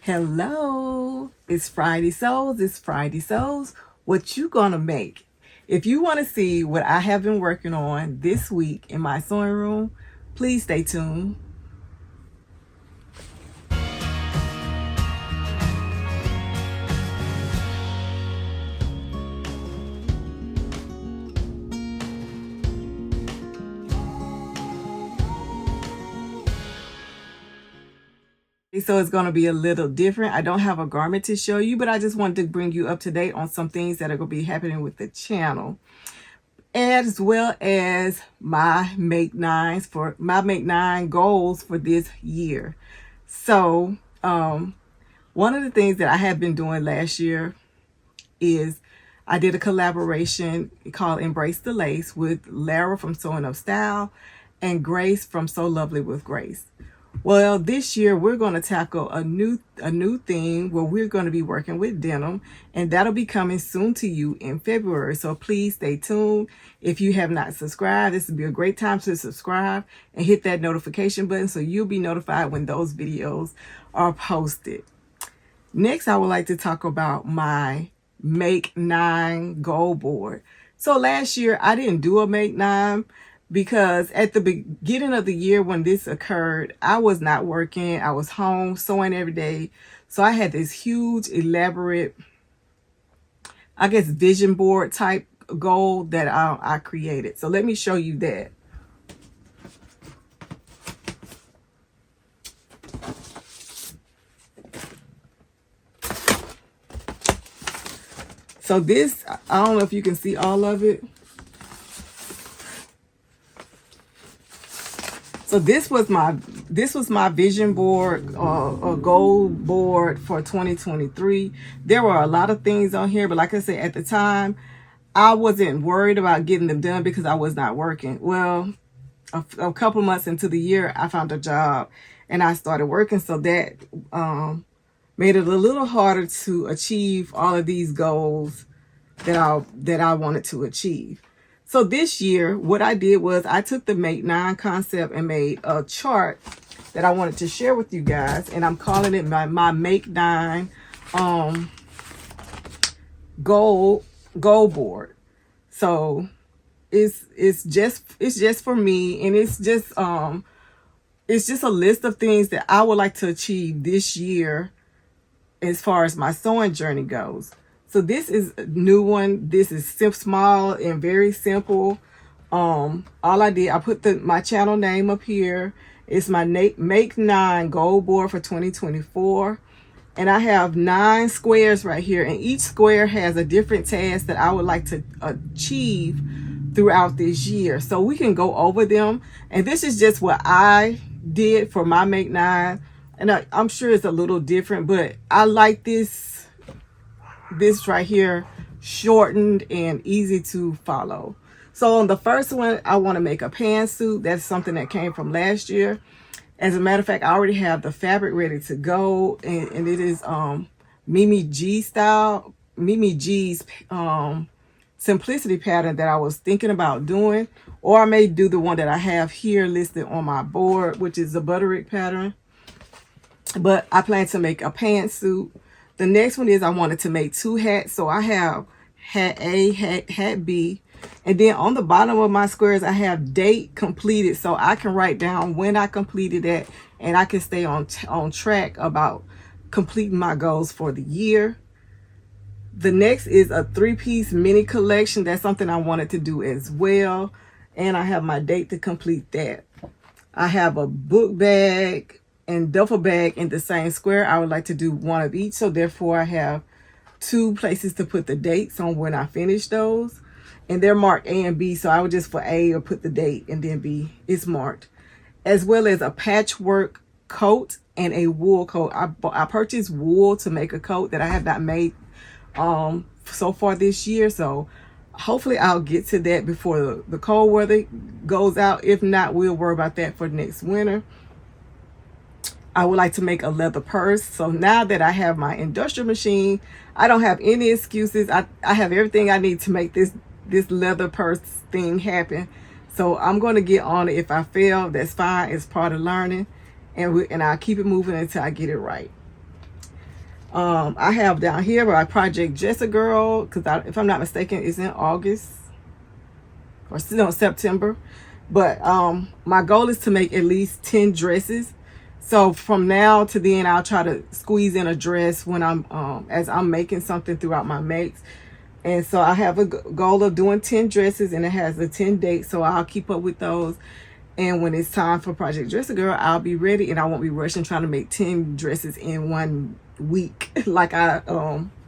Hello, it's Friday Souls. It's Friday Souls. What you gonna make? If you want to see what I have been working on this week in my sewing room, please stay tuned. So it's going to be a little different. I don't have a garment to show you, but I just wanted to bring you up to date on some things that are going to be happening with the channel, as well as my make nines for my make nine goals for this year. So one of the things that I have been doing last year is I did a collaboration called Embrace the Lace with Lara from Sewing Up Style and Grace from So Lovely with Grace. Well, this year we're going to tackle a new theme where we're going to be working with denim, and that'll be coming soon to you in February. So please stay tuned. If you have not subscribed, this would be a great time to subscribe and hit that notification button so you'll be notified when those videos are posted. Next, I would like to talk about my Make 9 goal board. So last year I didn't do a Make 9 because at the beginning of the year when this occurred, I was not working. I was home sewing every day. So I had this huge, elaborate, I guess, vision board type goal that I created. So let me show you that. So this, I don't know if you can see all of it. So this was my vision board, a goal board for 2023. There were a lot of things on here, but like I said, at the time, I wasn't worried about getting them done because I was not working. Well, a couple months into the year, I found a job and I started working. So that made it a little harder to achieve all of these goals that I wanted to achieve. So this year, what I did was I took the Make 9 concept and made a chart that I wanted to share with you guys, and I'm calling it my Make 9 goal board. So it's just for me, and it's just a list of things that I would like to achieve this year as far as my sewing journey goes. So this is a new one. This is small and very simple. All I did, I put my channel name up here. It's my Make 9 goal board for 2024. And I have 9 squares right here. And each square has a different task that I would like to achieve throughout this year. So we can go over them. And this is just what I did for my Make 9. And I'm sure it's a little different, but I like this right here, shortened and easy to follow. So on the first one, I want to make a pantsuit. That's something that came from last year. As a matter of fact, I already have the fabric ready to go, and it is Mimi G's simplicity pattern that I was thinking about doing, or I may do the one that I have here listed on my board, which is the Butterick pattern. But I plan to make a pantsuit. The next one is I wanted to make 2 hats. So I have hat A, hat B. And then on the bottom of my squares, I have date completed. So I can write down when I completed that. And I can stay on track about completing my goals for the year. The next is a 3-piece mini collection. That's something I wanted to do as well. And I have my date to complete that. I have a book bag and duffel bag in the same square. I would like to do one of each, so therefore I have 2 places to put the dates on when I finish those, and they're marked A and B, so I would just for A or put the date, and then B is marked, as well as a patchwork coat and a wool coat. I purchased wool to make a coat that I have not made so far this year, so hopefully I'll get to that before the cold weather goes out. If not, we'll worry about that for next winter. I would like to make a leather purse. So now that I have my industrial machine, I don't have any excuses. I have everything I need to make this leather purse thing happen. So I'm going to get on it. If I fail, that's fine. It's part of learning. And I'll keep it moving until I get it right. I have down here my Project Jessica Girl, because if I'm not mistaken, it's in August or no, September. But my goal is to make at least 10 dresses. So from now to then, I'll try to squeeze in a dress when I'm as I'm making something throughout my makes. And so I have a goal of doing 10 dresses, and it has a 10 date, so I'll keep up with those. And when it's time for Project Dress a Girl, I'll be ready, and I won't be rushing trying to make 10 dresses in 1 week like I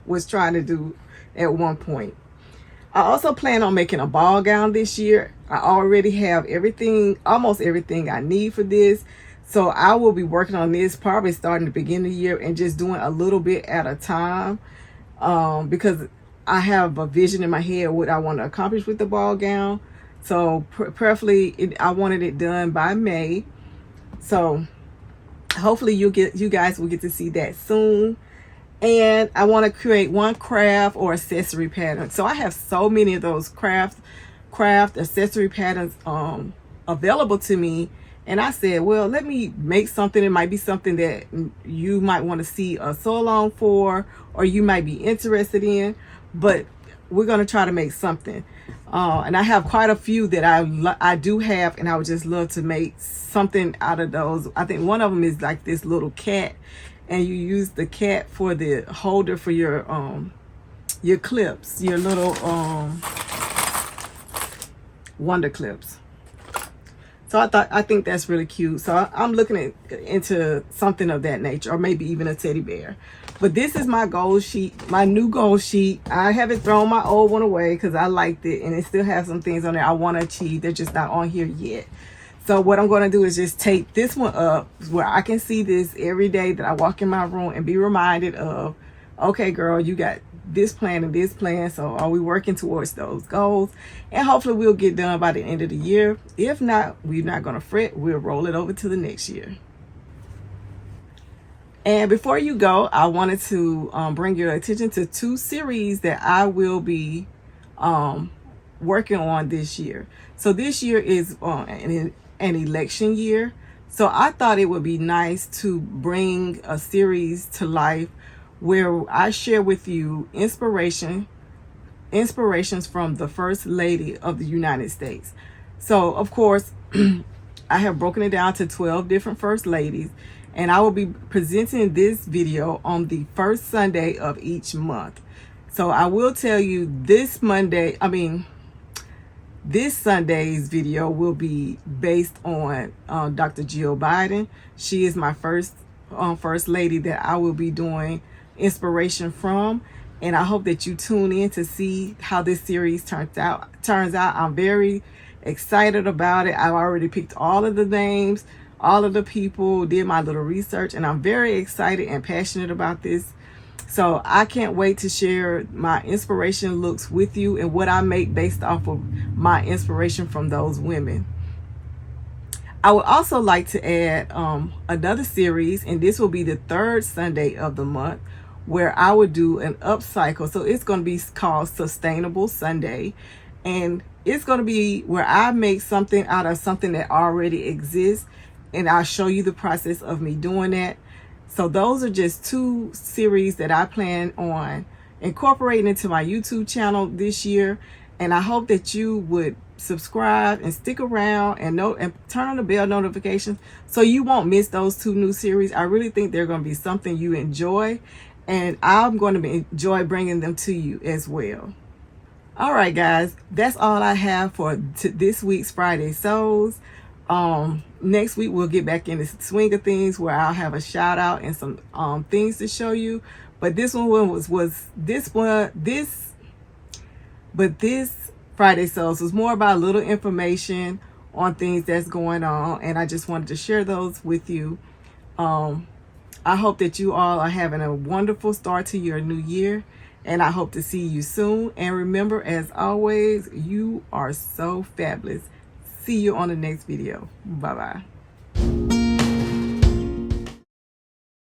was trying to do at one point. I also plan on making a ball gown this year. I already have everything, almost everything I need for this. So I will be working on this probably starting the beginning of the year and just doing a little bit at a time, because I have a vision in my head what I want to accomplish with the ball gown. So preferably I wanted it done by May. So hopefully you guys will get to see that soon. And I want to create one craft or accessory pattern. So I have so many of those craft accessory patterns available to me. And I said, well, let me make something. It might be something that you might want to see a sew along for, or you might be interested in. But we're going to try to make something. And I have quite a few that I do have, and I would just love to make something out of those. I think one of them is like this little cat, and you use the cat for the holder for your clips, your little wonder clips. So I think that's really cute. So I'm looking into something of that nature, or maybe even a teddy bear. But this is my goal sheet, my new goal sheet. I haven't thrown my old one away because I liked it, and it still has some things on there I want to achieve. They're just not on here yet. So what I'm going to do is just tape this one up where I can see this every day that I walk in my room and be reminded of, okay, girl, you got this plan and this plan. So are we working towards those goals? And hopefully we'll get done by the end of the year. If not, we're not going to fret. We'll roll it over to the next year. And before you go, I wanted to bring your attention to 2 series that I will be working on this year. So this year is an election year. So I thought it would be nice to bring a series to life where I share with you inspirations from the First Lady of the United States. So of course, I have broken it down to 12 different First Ladies, and I will be presenting this video on the first Sunday of each month. So I will tell you this Sunday's video will be based on Dr. Jill Biden. She is my first lady that I will be doing inspiration from, and I hope that you tune in to see how this series turns out. I'm very excited about it. I've already picked all of the names, all of the people, did my little research, and I'm very excited and passionate about this. So I can't wait to share my inspiration looks with you and what I make based off of my inspiration from those women. I would also like to add another series, and this will be the 3rd Sunday of the month, where I would do an upcycle. So it's going to be called Sustainable Sunday, and it's going to be where I make something out of something that already exists, and I'll show you the process of me doing that. So those are just 2 series that I plan on incorporating into my YouTube channel this year, and I hope that you would subscribe and stick around and turn on the bell notifications so you won't miss those 2 new series. I really think they're going to be something you enjoy, and I'm going to enjoy bringing them to you as well. All right, guys, that's all I have for this week's Friday Sews. Next week we'll get back in the swing of things where I'll have a shout out and some things to show you. But this Friday Sews was more about little information on things that's going on, and I just wanted to share those with you. I hope that you all are having a wonderful start to your new year, and I hope to see you soon. And remember, as always, you are so fabulous. See you on the next video. Bye-bye.